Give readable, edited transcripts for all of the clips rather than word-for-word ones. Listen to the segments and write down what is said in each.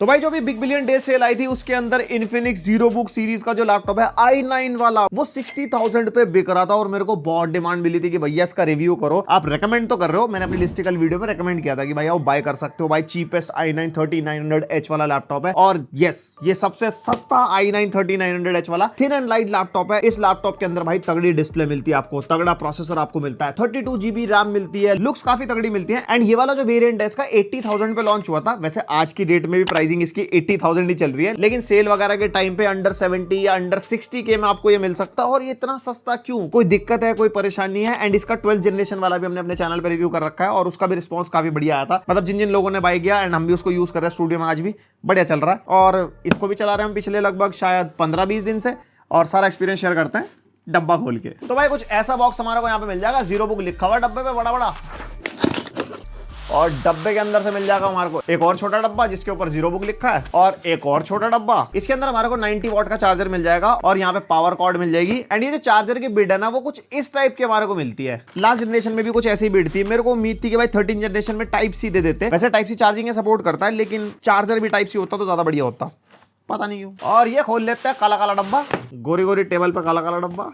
तो भाई जो भी बिग बिलियन डे सेल आई थी उसके अंदर इन्फिनिक्स जीरो बुक सीरीज का जो लैपटॉप है i9 वाला वो 60,000 पे बिक रहा था और मेरे को बहुत डिमांड मिली थी कि भैया इसका रिव्यू करो। आप रेकमेंड तो कर रहे हो, मैंने अपनी लिस्टिकल वीडियो में रेकमेंड किया था कि भाई आप बाय कर सकते हो भाई, चीपेस्ट i9 3900H वाला लैपटॉप है। और यस, ये सबसे सस्ता i9 3900H वाला थिन एंड लाइट लैपटॉप है। इस लैपटॉप के अंदर भाई तगड़ी डिस्प्ले मिलती है आपको, तगड़ा प्रोसेसर आपको मिलता है, 32GB रैम मिलती है, लुक्स काफी तगड़ी मिलती है। एंड ये वाला जो वेरिएंट है इसका 80,000 पे लॉन्च हुआ था। वैसे आज की डेट में भी प्राइसिंग इसकी 80,000 ही चल रही है, लेकिन सेल वगैरह के टाइम पे अंडर 70 या अंडर 60K में आपको ये मिल सकता है। और ये इतना सस्ता क्यों? कोई दिक्कत है, कोई परेशानी है? एंड इसका 12th जनरेशन वाला भी हमने अपने चैनल पे रिव्यू कर रखा है और उसका भी रिस्पॉन्स काफी बढ़िया आया था। मतलब जिन जिन लोगों ने बाय किया एंड हम भी उसको यूज कर रहे हैं स्टूडियो में, आज भी बढ़िया चल रहा है। और इसको भी चला रहे हैं हम पिछले लगभग शायद 15-20 दिन से, और सारा एक्सपीरियंस शेयर करते हैं डब्बा खोल के। तो भाई कुछ ऐसा बॉक्स हमारे को यहाँ पे मिल जाएगा, जीरो बुक लिखा हुआ डब्बे पे बड़ा बड़ा, और डब्बे के अंदर से मिल जाएगा हमारे को एक और छोटा डब्बा जिसके ऊपर जीरो बुक लिखा है, और एक और छोटा डब्बा। इसके अंदर हमारे को 90 वॉट का चार्जर मिल जाएगा और यहाँ पे पावर कॉर्ड मिल जाएगी। एंड ये जो चार्जर की बिड है ना वो कुछ इस टाइप की हमारे को मिलती है। लास्ट जनरेशन में भी कुछ ऐसी बिड थी, मेरे को उम्मीद थी कि भाई 13 जनरेशन में टाइप सी दे देते। वैसे टाइप सी चार्जिंग सपोर्ट करता है, लेकिन चार्जर भी टाइप सी होता तो ज्यादा बढ़िया होता, पता नहीं क्यों। और ये खोल लेते हैं काला काला डब्बा, गोरी गोरी टेबल पे काला काला डब्बा।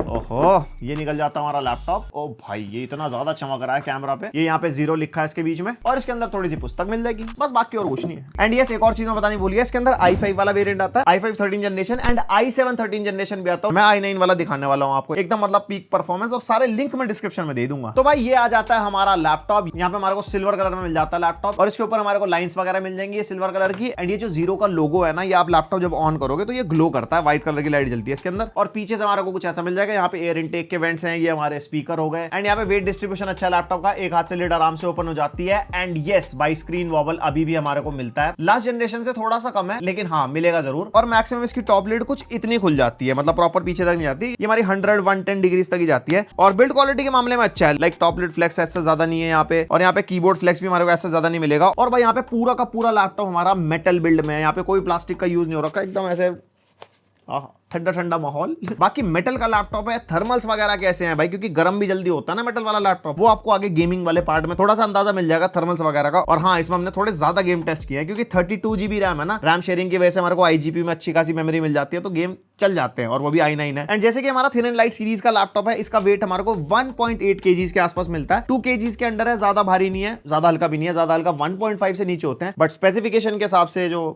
ओहो, ये निकल जाता हमारा लैपटॉप। ओ भाई, ये इतना ज्यादा चमक रहा है कैमरा पे। ये यहाँ पे 0 लिखा है इसके बीच में, और इसके अंदर थोड़ी सी पुस्तक मिल जाएगी, बस बाकी और कुछ नहीं है। एंड यस, एक और चीज मैं बतानी भूल गया, इसके अंदर i5 वाला वेरिएंट आता है, i5 13 generation and i7 13 generation भी आता है। मैं i9 वाला दिखाने वाला हूँ आपको, एकदम मतलब पीक परफॉर्मेंस, और सारे लिंक मैं डिस्क्रिप्शन में दे दूंगा। तो भाई ये आ जाता है हमारा लैपटॉप। यहाँ पे हमारे को सिल्वर कलर में मिल जाता है लैपटॉप, और इसके ऊपर हमारे को लाइन्स वगैरह मिल जाएंगी सिल्वर कलर की। एंड ये जो जीरो का लोगो है ना, ये आप लैपटॉप जब ऑन करोगे तो ये ग्लो करता है, व्हाइट कलर की लाइट जलती है इसके अंदर। और पीछे से हमारे को कुछ ऐसा मिल जाएगा, यहाँ पे एयर इनटेक के वेंट्स हैं, ये हमारे स्पीकर हो गए। एंड यहाँ पे वेट डिस्ट्रीब्यूशन अच्छा लैपटॉप का, एक हाथ से लिड आराम से ओपन हो जाती है। And yes, by screen vowel अभी भी हमारे को मिलता है। लास्ट जनरेशन से थोड़ा सा कम है, लेकिन हाँ मिलेगा जरूर। और मैक्सिमम इसकी टॉप लिड कुछ इतनी खुल जाती है, मतलब प्रॉपर पीछे तक नहीं जाती, ये हमारी 100-110 डिग्री तक ही जाती है। और बिल्ड क्वालिटी के मामले में अच्छा है, लाइक टॉप लिड फ्लेक्स ऐसा ज्यादा नहीं है यहाँ पे, और यहाँ पे कीबोर्ड फ्लेक्स भी हमारे को ऐसा ज्यादा नहीं मिलेगा। और भाई यहाँ पे पूरा का पूरा लैपटॉप हमारा मेटल बिल्ड में है, यहाँ पे कोई प्लास्टिक का यूज नहीं हो रखा, एकदम ऐसे ठंडा ठंडा माहौल। बाकी मेटल का लैपटॉप है। थर्मल्स वगैरह कैसे हैं भाई, क्योंकि गर्म भी जल्दी होता है ना मेटल वाला लैपटॉप, वो आपको आगे गेमिंग वाले पार्ट में थोड़ा सा अंदाजा मिल जाएगा थर्मल्स वगैरह का। और हाँ, इसमें हमने थोड़े ज्यादा गेम टेस्ट किया है, क्योंकि 32GB रैम है ना, रैम शेयरिंग की वजह से हमारे को IGP में अच्छी खासी मेमोरी मिल जाती है, तो गेम चल जाते हैं, और वो भी i9 है। एंड जैसे कि हमारा थिन एंड लाइट सीरीज का लैपटॉप है, इसका वेट हमारे को 1.8 kg के आसपास मिलता है, 2 kg के अंडर है, ज्यादा भारी नहीं है, ज्यादा हल्का भी नहीं है, ज्यादा हल्का 1.5 से नीचे होते हैं। बट स्पेसिफिकेशन के हिसाब से जो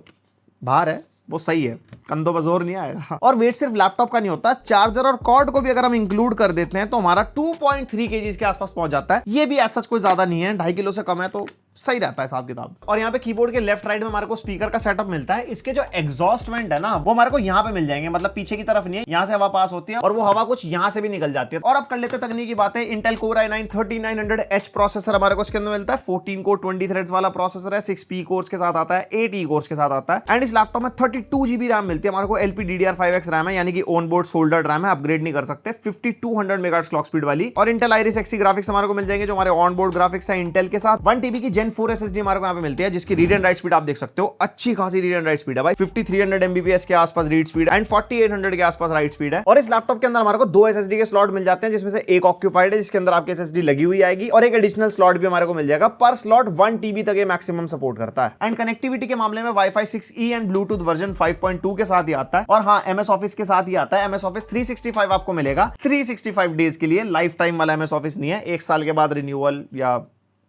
भार है वो सही है, कंधों पर जोर नहीं आएगा। और वेट सिर्फ लैपटॉप का नहीं होता, चार्जर और कॉर्ड को भी अगर हम इंक्लूड कर देते हैं तो हमारा 2.3 kg के आसपास पहुंच जाता है। ये भी ऐसा कोई ज्यादा नहीं है, 2.5 किलो से कम है, तो सही रहता है हिसाब किताब। और यहाँ पे कीबोर्ड के लेफ्ट राइट में हमारे को स्पीकर का सेटअप मिलता है। इसके जो एग्जॉस्ट वेंट है ना, वो हमारे को यहाँ पे मिल जाएंगे, मतलब पीछे की तरफ नहीं है, यहाँ से हवा पास होती है और वो हवा कुछ यहाँ से भी निकल जाती है। और अब कर लेते हैं तकनीकी बातें। Intel core i9 3900H processor हमारे को इसके अंदर मिलता है, 14 कोर 20 थ्रेड्स वाला प्रोसेसर है, 6P कोर्स के साथ आता है, 8E कोर्स के साथ आता है। एंड इस लैपटॉप में 32GB रैम मिलती है हमारे को, LPDDR5X रैम है, यानी कि ऑन बोर्ड सोल्डर्ड रैम है, अपग्रेड नहीं कर सकते, 5200 मेगाहर्ट्ज क्लॉक स्पीड वाली। और इंटेल आइरिस एक्सी ग्राफिक्स हमारे को मिल जाएंगे, जो हमारे ऑन बोर्ड ग्राफिक्स है इंटेल के साथ। 1TB की Gen 4 SSD हमारे को यहाँ पे मिलती है, जिसकी रीड एंड राइट स्पीड आप देख सकते हो, अच्छी खासी रीड एंड राइट स्पीड है भाई, 5300 MBPS के आसपास रीड स्पीड एंड 4800 के आसपास राइट स्पीड है। और इस लैपटॉप के अंदर हमारे को 2 SSD के स्लॉट मिल जाते हैं, जिसमें से एक ऑक्यूपाइड है, जिसके अंदर आपकी SSD लगी हुई आएगी, और एक एडिशनल स्लॉट भी हमारे को मिल जाएगा। पर स्लॉट 1 TB तक ये मैक्सिमम सपोर्ट करता है। एंड कनेक्टिविटी के मामले में Wi-Fi 6E and Bluetooth version 5.2 के साथ ही आता है। और हाँ, MS ऑफिस के साथ ही आता है, MS ऑफिस 365 आपको मिलेगा, 365 डेज के लिए, लाइफ टाइम वाला MS ऑफिस नहीं है, 1 साल के बाद रिन्यूअल या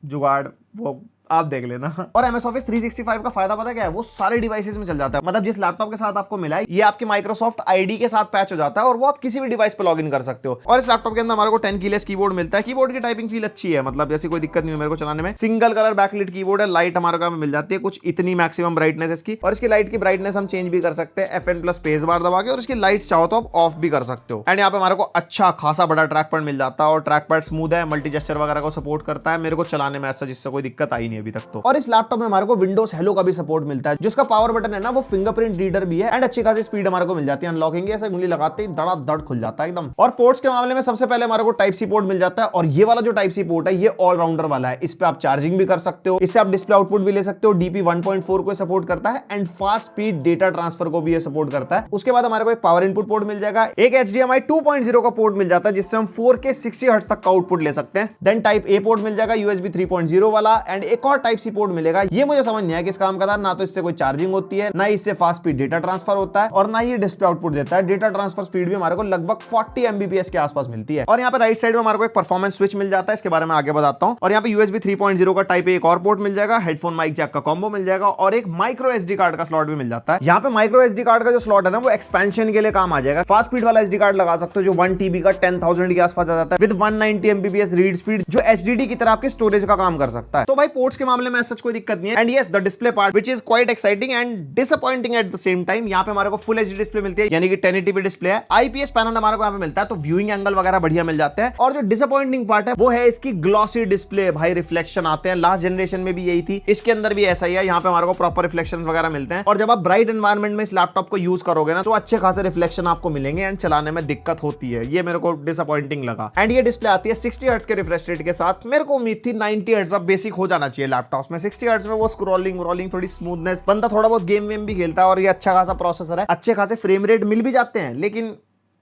जुगाड़ वो आप देख लेना। और MS Office 365 का फायदा पता क्या है, वो सारे डिवाइसेस में चल जाता है। मतलब जिस लैपटॉप के साथ आपको मिला है, ये आपके Microsoft ID के साथ पैच हो जाता है और वो आप किसी भी डिवाइस पे लॉगिन कर सकते हो। और इस लैपटॉप के अंदर हमारे को 10 कीलेस कीबोर्ड मिलता है। कीबोर्ड की टाइपिंग फील अच्छी है, मतलब जैसी कोई दिक्कत नहीं है मेरे को चलाने में। सिंगल कलर बैकलिट कीबोर्ड है, लाइट हमारे को मिल जाती है कुछ इतनी मैक्सिमम ब्राइटनेस इसकी, और इसकी लाइट की ब्राइटनेस हम चेंज भी कर सकते हैं FN+ स्पेस बार दबा के, और इसकी लाइट चाहो तो आप ऑफ भी कर सकते हो। एंड यहाँ पे हमारे को अच्छा खासा बड़ा ट्रैक पैड मिल जाता है, और ट्रैक पैड स्मूथ है, मल्टी जेस्चर वगैरह को सपोर्ट करता है, मेरे को चलाने में ऐसा जिससे कोई दिक्कत आई नहीं अभी तक तो। और इस लैपटॉप में हमारे को विंडोज हेलो का भी सपोर्ट मिलता है, जिसका पावर बटन है ना वो फिंगरप्रिंट रीडर भी है, एंड अच्छी खासी स्पीड हमारे को मिल जाती है। अनलॉकिंग ऐसे उंगली लगाते ही धड़ाधड़ खुल जाता है एकदम। और पोर्ट्स के मामले में सबसे पहले हमारे को टाइप सी पोर्ट मिल जाता है, और ये वाला जो टाइप सी पोर्ट है ये ऑलराउंडर वाला है। इस पे आप चार्जिंग भी कर सकते हो, इससे आप डिस्प्ले आउटपुट भी ले सकते हो, DP 1.4 को सपोर्ट करता है, and fast speed data transfer को भी ये सपोर्ट करता है। उसके बाद हमारे को एक पावर इनपुट पोर्ट मिल जाएगा, एक HDMI 2.0 का पोर्ट मिल जाता है, जिससे हम 4K 60 हर्ट्ज तक का आउटपुट ले सकते हैं। देन टाइप ए पोर्ट मिल जाएगा USB 3.0 वाला, एंड एक और टाइप सी पोर्ट मिलेगा। ये मुझे समझ नहीं आया किस काम का था। ना तो इससे कोई चार्जिंग होती है, ना इससे फास्ट स्पीड डेटा ट्रांसफर होता है, और ना ये डिस्प्ले आउटपुट देता है। डेटा ट्रांसफर स्पीड भी हमारे को लगभग 40 Mbps के आसपास मिलती है। और यहाँ पे राइट साइड में हमारे को एक परफॉर्मेंस स्विच मिल जाता है, इसके बारे में आगे बताता हूँ। और यहाँ पे USB 3.0 का टाइप एक और पोर्ट मिल जाएगा, हेडफोन माइक जैक का कॉम्बो मिल जाएगा, और एक माइक्रो SD कार्ड का स्लॉट भी मिल जाता है। यहाँ पे माइक्रो SD कार्ड का जो स्लॉट है ना, वो एक्सपेंशन के लिए काम आ जाएगा। फास्ट स्पीड वाला SD कार्ड लगा सकते हो जो 1 TB का 10,000 के आसपास आ जाता है, विद 190 Mbps रीड स्पीड, जो HDD की तरह आपके स्टोरेज का काम कर सकता है। तो भाई पोर्ट्स के मामले में सच कोई दिक्कत नहीं है। And yes, the display part which is quite exciting and disappointing at the same time. यहाँ पे हमारे को फुल HD डिस्प्ले मिलती है, यानी कि 1080p डिस्प्ले है। IPS पैनल हमारे को यहाँ पे मिलता है, तो व्यूइंग एंगल वगैरह बढ़िया मिल जाते हैं। और जो डिसअपॉइंटिंग पार्ट है वो है इसकी ग्लॉसी डिस्प्ले। भाई रिफ्लेक्शन आते हैं, लास्ट जनरेशन में भी यही थी, इसके अंदर भी ऐसा ही है। यहाँ पे हमारे को प्रॉपर रिफ्लेक्शन वगैरह मिलते हैं, और जब आप ब्राइट एनवायरनमेंट में इस लैपटॉप को यूज करोगे ना, तो अच्छे खासे रिफ्लेक्शन आपको मिलेंगे एंड चलाने में दिक्कत होती है। ये मेरे को डिसअपॉइंटिंग लगा। एंड ये डिस्प्ले आती है 60 हर्ट्ज के रिफ्रेश रेट के साथ। मेरे को उम्मीद थी 90 हर्ट्ज अब बेसिक हो जाना चाहिए लैपटॉप्स में। 60 हर्ट्ज में वो स्क्रॉलिंग थोड़ी स्मूथनेस, बंदा थोड़ा बहुत गेम वेम भी खेलता है, और ये अच्छा खासा प्रोसेसर है, अच्छे खासे फ्रेम रेट मिल भी जाते हैं, लेकिन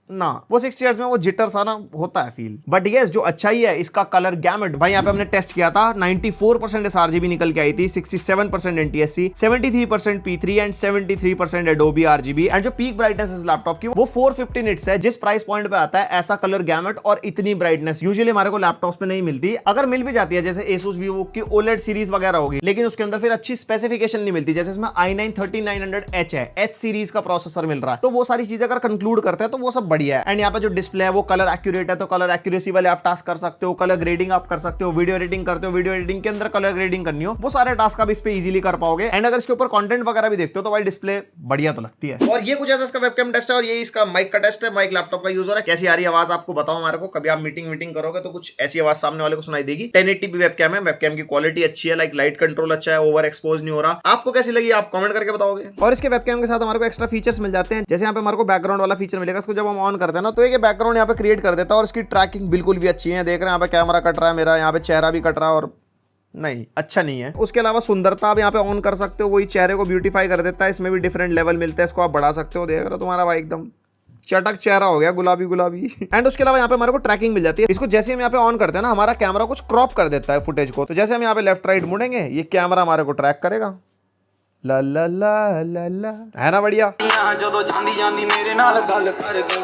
ना वो 60 हर्ट्ज में वो जिटर सा ना होता है फील। बट यस, जो अच्छा ही है इसका कलर गैमेट। भाई यहाँ पे हमने टेस्ट किया था, 94% sRGB निकल के आई थी, 67% NTSC, 73% P3 and 73% Adobe RGB। And जो पीक ब्राइटनेस इस लैपटॉप की वो 450 निट्स है। जिस प्राइस पॉइंट पे आता है ऐसा कलर गैमेट और इतनी ब्राइटनेस यूजुअली हमारे को लैपटॉप्स पे नहीं मिलती। अगर मिल भी जाती है, जैसे Asus Vivo की OLED सीरीज वगैरह होगी, लेकिन उसके अंदर फिर अच्छी स्पेसिफिकेशन नहीं मिलती। जैसे इसमें i9-3900H है, H सीरीज का प्रोसेसर मिल रहा है, तो वो सारी चीजें अगर कंक्लूड करते हैं तो वो सब बढ़िया है। एंड यहाँ पे जो डिस्प्ले है वो कलर एक्यूरेट है, तो कलर एक्यूरेसी वाले आप टास्क कर सकते हो, कलर ग्रेडिंग आप कर सकते हो, वीडियो एडिटिंग करते हो, वीडियो एडिटिंग के अंदर कलर ग्रेडिंग करनी हो, वो सारे टास्क आप इस पे इजीली कर पाओगे। एंड अगर इसके ऊपर कंटेंट वगैरह भी देखते हो तो भाई डिस्प्ले बढ़िया तो लगती है। और ये कुछ ऐसा इसका वेबकैम टेस्ट है, और ये इसका माइक का टेस्ट है। माइक लैपटॉप का यूज हो रहा है, कैसी आ रही है आवाज आपको बताओ हमारे को। कभी आप मीटिंग करोगे तो कुछ ऐसी आवाज सामने वाले को सुनाई देगी। 1080p वेबकैम है, वेबकैम की क्वालिटी अच्छी है, लाइक लाइट कंट्रोल अच्छा है, ओवर एक्सपोज नहीं हो रहा। आपको कैसी लगी आप कमेंट करके बताओगे। और इसके वेबकैम के साथ हमारे को एक्स्ट्रा फीचर्स मिल जाते हैं, जैसे यहाँ पे हमारे को बैकग्राउंड वाला फीचर मिलेगा। इसको जब हम ऑन करते हैं ना, तो ये बैकग्राउंड यहाँ पे क्रिएट कर देता है, और इसकी ट्रैकिंग बिल्कुल भी अच्छी है। देख रहे हैं यहाँ पे कैमरा कट रहा है मेरा, यहाँ पे चेहरा भी कट रहा है, और नहीं अच्छा नहीं है। उसके अलावा सुंदरता आप यहाँ पे ऑन कर सकते हो, वही चेहरे को ब्यूटीफाई कर देता है। इसमें भी डिफरेंट लेवल मिलते हैं, इसको आप बढ़ा सकते हो। देख रहे हो तुम्हारा भाई एकदम चटक चेहरा हो गया, गुलाबी। एंड उसके अलावा यहाँ पे हमारे को ट्रैकिंग मिल जाती है। इसको जैसे हम यहाँ पे ऑन करते हैं ना, हमारा कैमरा कुछ क्रॉप कर देता है फुटेज को। तो जैसे हम यहाँ पे लेफ्ट राइट मुड़ेंगे, ये कैमरा हमारे को ट्रैक करेगा। ला ला ला ला ला, है ना बढ़िया।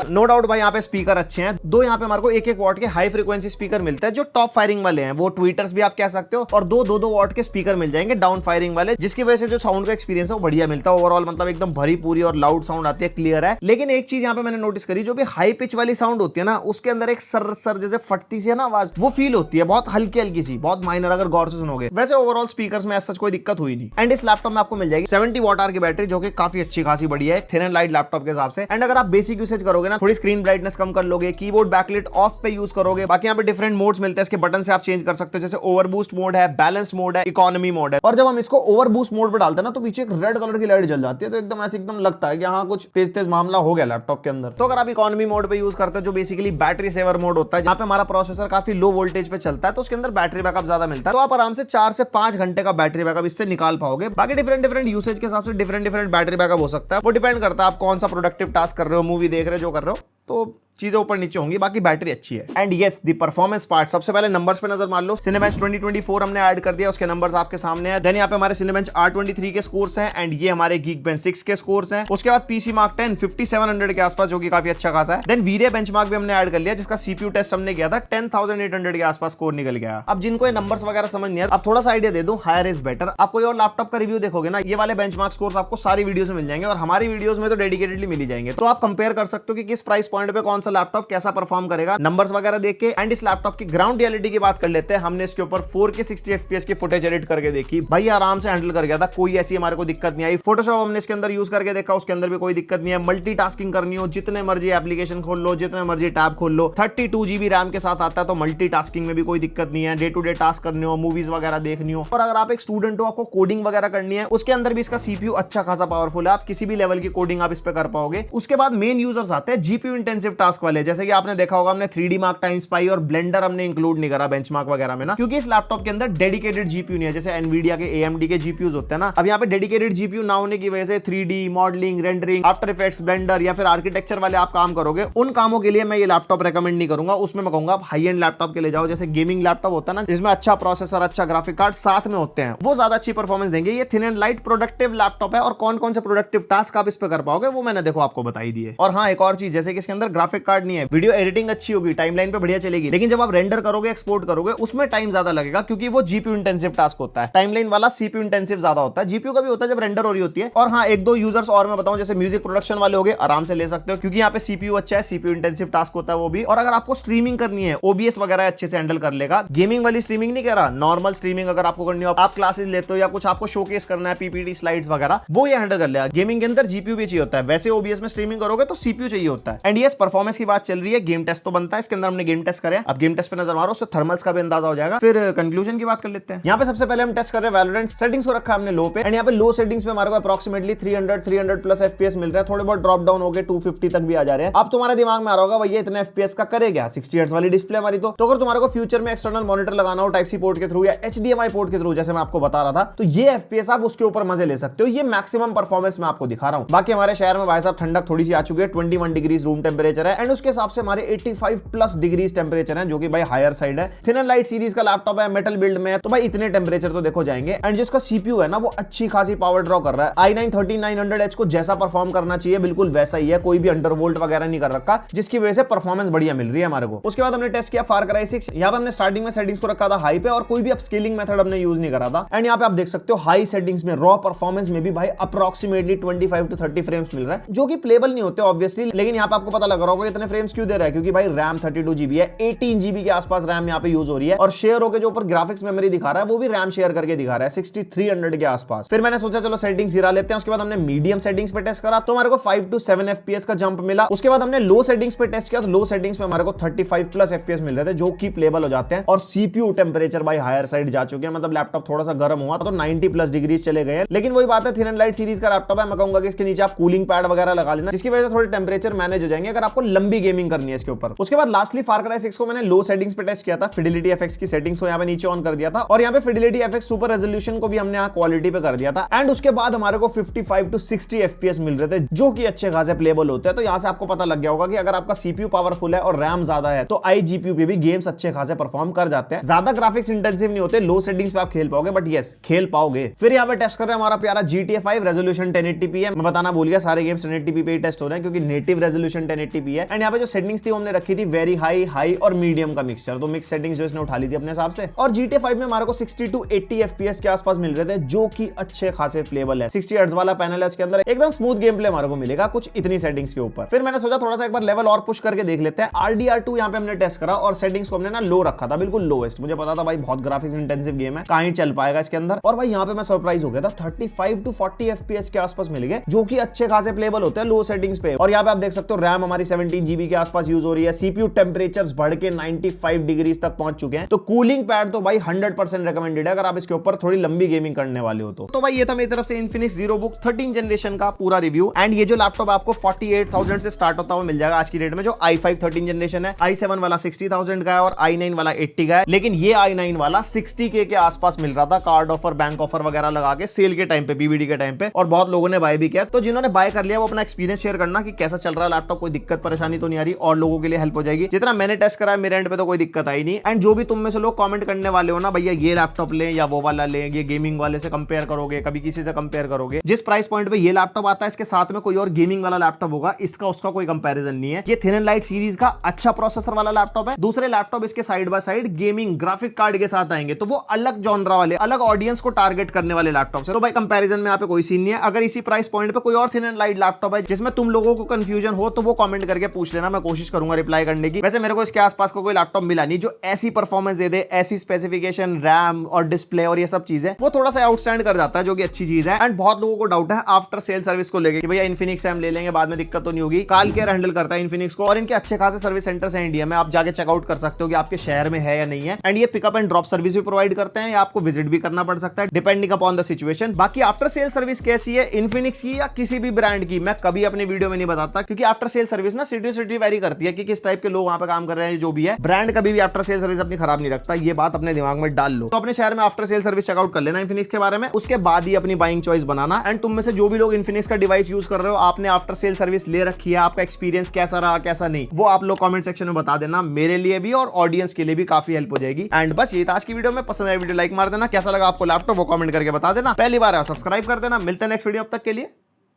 नो डाउट भाई यहाँ पे स्पीकर अच्छे हैं। दो यहाँ पे हमारे को 1-1 वॉट के हाई फ्रीक्वेंसी स्पीकर मिलते हैं, जो टॉप फायरिंग वाले हैं। वो ट्वीटर्स भी आप कह सकते हो, और 2-2 वॉट के स्पीकर मिल जाएंगे डाउन फायरिंग वाले, जिसकी वजह से जो साउंड का एक्सपीरियंस है वो बढ़िया मिलता है। ओवरऑल मतलब एकदम भरी पूरी और लाउड साउंड आती है, क्लियर है। लेकिन एक चीज यहाँ पे मैंने नोटिस करी, जो भी हाई पिच वाली साउंड होती है ना, उसके अंदर एक सर जैसे फटती सी है ना आवाज, वो फील होती है, बहुत हल्की सी, बहुत माइनर अगर गौर से सुनोगे। वैसे ओवरऑल स्पीकर्स में सच कोई दिक्कत हुई नहीं। एंड इस लैपटॉप में आपको मिल जाएगी 70 वॉट की बैटरी, जो कि काफी अच्छी खासी बढ़िया है थिन एंड लाइट लैपटॉप के हिसाब से। एंड अगर आप बेसिक यूसेज करोगे ना, थोड़ी स्क्रीन ब्राइटनेस कम कर लोगे, कीबोर्ड बैकलाइट ऑफ पे यूज करोगे। बाकी यहाँ पे डिफरेंट मोड्स मिलते हैं, इसके बटन से आप चेंज कर सकते हो, जैसे ओवर बूस्ट मोड है, बैलेंस्ड मोड है, इकोनॉमी मोड है। और जब हम इसको ओवर बूस्ट मोड पे डालते हैं ना, तो पीछे एक रेड कलर की लाइट जल जाती है, तो एकदम ऐसे एकदम लगता है कि हाँ कुछ तेज मामला हो गया लैपटॉप के अंदर। तो अगर आप इकोनॉमी मोड पे यूज करते हो, जो बेसिकली बैटरी सेवर मोड होता है, जहाँ पे हमारा प्रोसेसर काफी लो वोल्टेज पे चलता है, तो उसके अंदर बैटरी बैकअप ज्यादा मिलता है, तो आप आराम से 4 से 5 घंटे का बैटरी बैकअप इससे निकाल पाओगे। बाकी डिफरेंट यूसेज के हिसाब से डिफरेंट बैटरी बैकअप हो सकता है, वो डिपेंड करता है आप कौन सा प्रोडक्टिव टास्क कर रहे हो, मूवी देख रहे हो, जो कर रहे हो, तो चीजें ऊपर नीचे होंगी। बाकी बैटरी अच्छी है। And yes, the performance part, सबसे पहले नंबर्स पे नजर मार लो। सिनेबेंच 2024 हमने ऐड कर दिया, उसके नंबर्स आपके सामने हैं। देन यहाँ पे हमारे सिनेबेंच R23 के स्कोर्स हैं, एंड ये हमारे Geekbench 6 के स्कोर्स हैं। उसके बाद PC Mark 10 5700 के आसपास, जो कि काफी अच्छा खासा है। देन वीरे बेंचमार्क भी हमने ऐड कर लिया, जिसका CPU टेस्ट हमने किया था, 10800 के आसपास स्कोर निकल गया। अब जिनको ये नंबर्स वगैरह समझ नहीं है, अब थोड़ा सा आइडिया दे दूं, हायर इज बेटर। आप कोई और लैपटॉप का रिव्यू देखोगे ना, ये वाले बेंचमार्क स्कोर्स आपको सारी वीडियोस में मिल जाएंगे, और हमारी वीडियोस में तो डेडिकेटेडली मिल ही जाएंगे। तो आप कंपेयर कर सकते हो कि किस प्राइस पॉइंट पे कौन सा लैपटॉप कैसा परफॉर्म करेगा, नंबर्स वगैरह देख के। एंड इस लैपटॉप की ग्राउंड रियलिटी की बात कर लेते हैं। हमने इसके ऊपर 4K 60 FPS की फुटेज एडिट करके देखी, भाई आराम से हैंडल कर गया था, कोई ऐसी हमारे को दिक्कत नहीं आई। फोटोशॉप हमने इसके अंदर यूज करके देखा, उसके अंदर भी कोई दिक्कत नहीं है। मल्टीटास्किंग करनी हो, जितने मर्जी एप्लीकेशन खोल लो, जितने मर्जी टैब खोल लो। 32 GB रैम के साथ आता है, तो मल्टीटास्किंग में भी कोई दिक्कत नहीं है। डे टू डे टास्क करने हो, मूवीज वगैरह देखनी हो, और अगर आप एक स्टूडेंट हो, आपको कोडिंग वगैरह करनी है, उसके अंदर भी इसका CPU अच्छा खासा पावरफुल है, आप किसी भी लेवल की कोडिंग आप इस पे कर पाओगे। उसके बाद मेन यूजर्स आते हैं GPU इंटेंसिव टास्क टास्क वाले, जैसे कि आपने देखा होगा हमने 3D मार्क टाइम्स पाई और ब्लेंडर हमने इंक्लूड नहीं करा बेंचमार्क वगैरह में ना, क्योंकि इस लैपटॉप के अंदर डेडिकेटेड जीपीयू नहीं है जैसे एनवीडिया के AMD के जीपीयूज होते हैं ना। अब यहाँ पे डेडिकेटेड जीपीयू ना होने की वजह से 3D modelling, rendering, after effects, blender या फिर आर्किटेक्चर वाले आप काम करोगे, उन कामों के लिए मैं ये लैपटॉप रेकमेंड नहीं करूंगा। उसमें मैं कहूंगा आप हाई एंड लैपटॉप के लिए जाओ, जैसे गेमिंग लैपटॉप होता है ना जिसमें अच्छा प्रोसेसर, अच्छा ग्राफिक कार्ड साथ में होते हैं, वो ज्यादा अच्छी परफॉर्मेंस देंगे। ये thin and light productive laptop है और कौन कौन से प्रोडक्टिव टास्क आप इस पे कर पाओगे वो मैंने देखो आपको बताई दिए। और हाँ, एक और चीज, जैसे कि इसके अंदर ग्राफिक कार्ड नहीं है, वीडियो एडिटिंग अच्छी होगी, टाइमलाइन पे बढ़िया चलेगी, लेकिन जब आप रेंडर करोगे, एक्सपोर्ट करोगे, उसमें टाइम ज्यादा लगेगा क्योंकि वो जीपीयू इंटेंसिव टास्क होता है। टाइमलाइन वाला सीपीयू इंटेंसिव ज्यादा होता है, जीपीयू का भी होता है जब रेंडर हो रही होती है। और हाँ, एक दो यूजर्स और मैं बताऊं, जैसे म्यूजिक प्रोडक्शन वाले होगे, आराम से ले सकते हो क्योंकि यहाँ पे सीपीयू अच्छा है, सीपीयू इंटेंसिव टास्क होता है वो भी। और अगर आपको स्ट्रीमिंग करनी है, OBS वगैरह अच्छे से हैंडल कर लेगा। गेमिंग वाली स्ट्रीमिंग नहीं कह रहा, नॉर्मल स्ट्रीमिंग अगर आपको करनी हो, आप क्लासेस लेते हो या कुछ आपको शोकेस करना है, पीपीटी स्लाइड्स वगैरह, वो ये हैंडल कर लेगा। गेमिंग के अंदर जीपीयू भी चाहिए होता है, वैसे OBS में स्ट्रीमिंग करोगे तो सीपीयू चाहिए होता है। एंड यस, परफॉर्मेंस की बात चल रही है, गेम टेस्ट तो बनता है, इसके अंदर हमने गेम टेस्ट करे। अब गेम टेस्ट पे नजर मारो, उससे थर्मल्स का भी अंदाजा हो जाएगा। फिर कंक्लूजन की बात कर लेते हैं। यहाँ पे सबसे पहले हम टेस्ट कर रहे हैं वैलोरेंट। सेटिंग्स को रखा हमने लो पे, एंड यहाँ पे लो सेटिंग्स पे हमारे को अप्रॉक्सिमेटली 300 प्लस FPS मिल रहा है। थोड़े बहुत ड्रॉप डाउन हो गए, 250 तक भी आ जा रहे हैं। अब तुम्हारे दिमाग में आ रहा होगा भैया इतने FPS का करे क्या, 60 हर्ट्ज वाली डिस्प्ले हमारी। तो अगर तुम्हारे को फ्यूचर में एक्सटर्नल मॉनिटर लगाना हो टाइप सी पोर्ट के थ्रू या HDMI पोर्ट के थ्रू, जैसे मैं आपको बता रहा था, तो ये FPS आप उसके ऊपर मजे ले सकते हो। ये मैक्सिमम परफॉर्मेंस मैं आपको दिखा रहा हूं। बाकी हमारे शहर में भाई साहब ठंडक थोड़ी सी आ चुकी है, 21 डिग्री रूम टेंपरेचर है, एंड उसके हिसाब से हमारे 85 प्लस डिग्री टेंपरेचर है, जो कि भाई हायर साइड है। थिन एंड लाइट सीरीज का लैपटॉप है, मेटल बिल्ड में, तो भाई इतने टेंपरेचर तो देखो जाएंगे। एंड जिसका सीपीयू है ना, वो अच्छी खासी पावर ड्रॉ कर रहा है। i9 13900H को जैसा परफॉर्म करना चाहिए बिल्कुल वैसा ही है, कोई भी अंडरवोल्ट वगैरह नहीं कर रखा, जिसकी वजह से परफॉर्मेंस बढ़िया मिल रही है हमारे को। उसके बाद हमने टेस्ट किया फार क्राई 6। यहाँ पे हमने स्टार्टिंग में सेटिंग्स को रखा था हाई पे और कोई भी अपस्केलिंग मेथड हमने यूज नहीं करा था। एंड यहाँ पे आप देख सकते हो हाई सेटिंग्स में रॉ परफॉर्मेंस में भी भाई अप्रॉक्सिमेटली 25 to 30 फ्रेम्स मिल रहा है, जो कि प्लेबल नहीं होते ऑब्वियसली, लेकिन यहाँ पे आपको पता लग रहा होगा इतने फ्रेम्स क्यों दे रहा है, क्योंकि भाई रैम 32GB है, 18GB के आसपास रैम यहाँ पे यूज हो रही है। और शेयर होकर जो ऊपर ग्राफिक्स मेमोरी दिखा रहा है वो भी रैम शेयर करके दिखा रहा है 6300 के आसपास। फिर मैंने सोचा चलो सेटिंग्स गिरा लेते हैं। उसके बाद हमने मीडियम सेटिंग्स पे टेस्ट करा तो हमारे को 5 to 7 FPS का जंप मिला। उसके बाद हमने लो सेटिंग्स पे टेस्ट किया तो लो सेटिंग्स पे हमारे को 35 प्लस FPS मिल रहे थे, जो कि प्लेबल हो जाते हैं। और सीपीयू टेंपरेचर भाई हायर साइड जा चुके हैं, मतलब लैपटॉप थोड़ा सा गर्म हुआ तो 90 प्लस डिग्री चले गए। लेकिन वही बात है, थिन एंड लाइट सीरीज का लैपटॉप है, मैं कहूंगा कि इसके नीचे आप कूलिंग पैड वगैरह लगा लेना, जिसकी वजह से थोड़े टेंपरेचर मैनेज हो जाएंगे अगर आपको लंबी गेमिंग करनी है इसके ऊपर। उसके बाद लास्टली फार क्राई 6 को मैंने लो सेटिंग्स पे टेस्ट किया था, फिडिलिटी एफएक्स की सेटिंग्स को यहाँ पे नीचे ऑन कर दिया था, और यहाँ पे फिडिलिटी एफएक्स सुपर रेजोल्यूशन को भी हमने यहाँ क्वालिटी पे कर दिया था। एंड उसके बाद हमारे को 55 to 60 FPS मिल रहे थे, जो कि अच्छे खासे प्लेबल होते हैं। तो यहाँ से आपको पता लग गया होगा कि अगर आपका सीपीयू पावरफुल है और रैम ज्यादा है तो iGPU पे भी गेम्स अच्छे खासे परफॉर्म कर जाते हैं। ज्यादा ग्राफिक्स इंटेंसिव नहीं होते, लो सेटिंग्स पे आप खेल पाओगे, बट यस खेल पाओगे। फिर यहाँ पे टेस्ट कर रहे हैं हमारा प्यारा GTA 5, रेजोल्यूशन 1080p है। मैं बताना भूल गया, सारे गेम्स 1080p पे ही टेस्ट हो रहे हैं क्योंकि नेटिव रेजोल्यूशन 1080p है। एंड यहाँ पे जो सेटिंग्स थी हमने रखी थी वेरी हाई और मीडियम का मिक्सचर, तो मिक्स सेटिंग्स जो इसने उठा ली थी अपने हिसाब से। और GTA 5 में हमारे को 60 to 80 FPS के आसपास मिल रहे थे, जो कि अच्छे खासे प्लेबल है। 60 हर्ट्ज वाला पैनल है इसके अंदर, एकदम स्मूथ गेम प्ले हमारे को मिलेगा कुछ इतनी सेटिंग्स के ऊपर। फिर मैंने सोचा थोड़ा सा एक बार लेवल और पुश करके देख लेते हैं। RDR2 यहाँ पे हमने टेस्ट करा और सेटिंग्स को हमने ना लो रखा था, बिल्कुल लोएस्ट। मुझे पता था भाई बहुत ग्राफिक्स इंटेंसिव गेम है, कहीं चल पाएगा इसके अंदर। और भाई यहाँ पे मैं सरप्राइज हो गया था, 35 to 40 FPS के आसपास मिल गए, जो कि अच्छे खासे प्लेबल होते हैं लो सेटिंग्स पे। और यहाँ पे आप देख सकते हो रैम हमारी 17GB के आसपास यूज हो रही है, सीपीयू टेंपरेचर्स बढ़ के 95 डिग्री तक पहुंच चुके हैं। तो कूलिंग पैड तो भाई 100% रिकमेंडेड है अगर आप इसके ऊपर थोड़ी लंबी गेमिंग करने वाले हो तो भाई ये था मेरी तरफ से इन्फिनिक्स ZeroBook 13 जनरेशन का पूरा रिव्यू। एंड ये जो लैपटॉप आपको 48,000 से स्टार्ट होता हुआ मिल जाएगा आज की डेट में। जो i5 13 जनरेशन है, i7 वाला 60,000 का है और i9 वाला 80 का है। लेकिन ये i9 वाला 60K के आसपास मिल रहा था, कार्ड ऑफर, बैंक ऑफर वगैरह लगा के सेल के टाइम पे, PVD के टाइम पे। और बहुत लोगों ने बाय भी किया। तो जिन्होंने बाय कर लिया वो अपना एक्सपीरियंस शेयर करना कि कैसा चल रहा है लैपटॉप, कोई दिक्कत परेशानी तो नहीं आ रही, और लोगों के लिए हेल्प हो जाएगी। जितना मैंने टेस्ट करा है मेरे एंड पे तो कोई दिक्कत आई नहीं। एंड जो भी तुम में से लोग कमेंट करने वाले हो ना भैया ये लैपटॉप लें या वो वाला लें, ये गेमिंग वाले से कंपेयर करोगे, कभी किसी से कंपेयर करोगे, जिस प्राइस पॉइंट पे ये लैपटॉप आता है इसके साथ में कोई और गेमिंग वाला लैपटॉप होगा, इसका उसका कोई कंपैरिजन नहीं है। ये थिन एंड लाइट सीरीज का अच्छा प्रोसेसर वाला लैपटॉप है। दूसरे लैपटॉप इसके side by side gaming graphic card के साथ आएंगे, तो वो अलग जॉनरा वाले, अलग ऑडियंस को टारगेट करने वाले लैपटॉप है। तो भाई कंपैरिजन में यहाँ पे कोई सीन नहीं है। अगर इसी प्राइस पॉइंट पे कोई और थिन एंड लाइट लैपटॉप है जिसमें तुम लोगों को कंफ्यूजन हो तो वो कमेंट करके पूछ लेना, मैं कोशिश करूंगा रिप्लाई करने की। वैसे मेरे को इसके आसपास कोई लैपटॉप मिला नहीं जो ऐसी परफॉर्मेंस दे दे, ऐसी स्पेसिफिकेशन, रैम और डिस्प्ले और ये सब चीजें, वो थोड़ा सा आउटस्टैंड कर जाता है, जो कि अच्छी चीज है। एंड बहुत लोगों को डाउट है आफ्टर सेल सर्विस को लेके कि भैया इन्फिनिक्स से हम ले लेंगे, बाद में दिक्कत तो नहीं होगी। कॉल केयर हैंडल करता है इन्फिनिक्स को और इनके अच्छे खासे सर्विस सेंटर्स हैं इंडिया में, आप जाके चेकआउट कर सकते हो कि आपके शहर में है या नहीं है। एंड ये पिकअप एंड ड्रॉप सर्विस भी प्रोवाइड करते हैं या आपको विजिट भी करना पड़ सकता है डिपेंडिंग अपॉन द सिचुएशन। बाकी आफ्टर सेल सर्विस कैसी है इन्फिनिक्स की या किसी भी ब्रांड की, मैं कभी अपने वीडियो में नहीं बताता, क्योंकि आफ्टर सेल सर्विस ना सिटी वेरी करती है कि किस टाइप के लोग वहां पे काम कर रहे हैं। जो भी है, ब्रांड कभी भी आफ्टर सेल सर्विस अपनी खराब नहीं रखता, ये बात अपने दिमाग में डाल लो। तो अपने शहर में आफ्टर सेल सर्विस चेकआउट कर लेना इन्फिनिक्स के बारे में, उसके बाद ही अपनी बाइंग चॉइस बनाना। एंड तुम में से जो भी लोग इन्फिनिक्स का डिवाइस यूज कर रहे हो, आपने आफ्टर सेल सर्विस ले रखी है, आपका एक्सपीरियंस कैसा रहा कैसा नहीं, वो आप लोग कमेंट सेक्शन में बता देना। मेरे लिए भी और ऑडियंस के लिए भी काफी हेल्प हो जाएगी। एंड बस ये था आज की वीडियो में। पसंद आए वीडियो लाइक मार देना, कैसा लगा आपको लैपटॉप वो कमेंट करके बता देना, पहली बार है सब्सक्राइब कर देना। मिलते हैं नेक्स्ट वीडियो, अब तक के लिए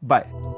बाय।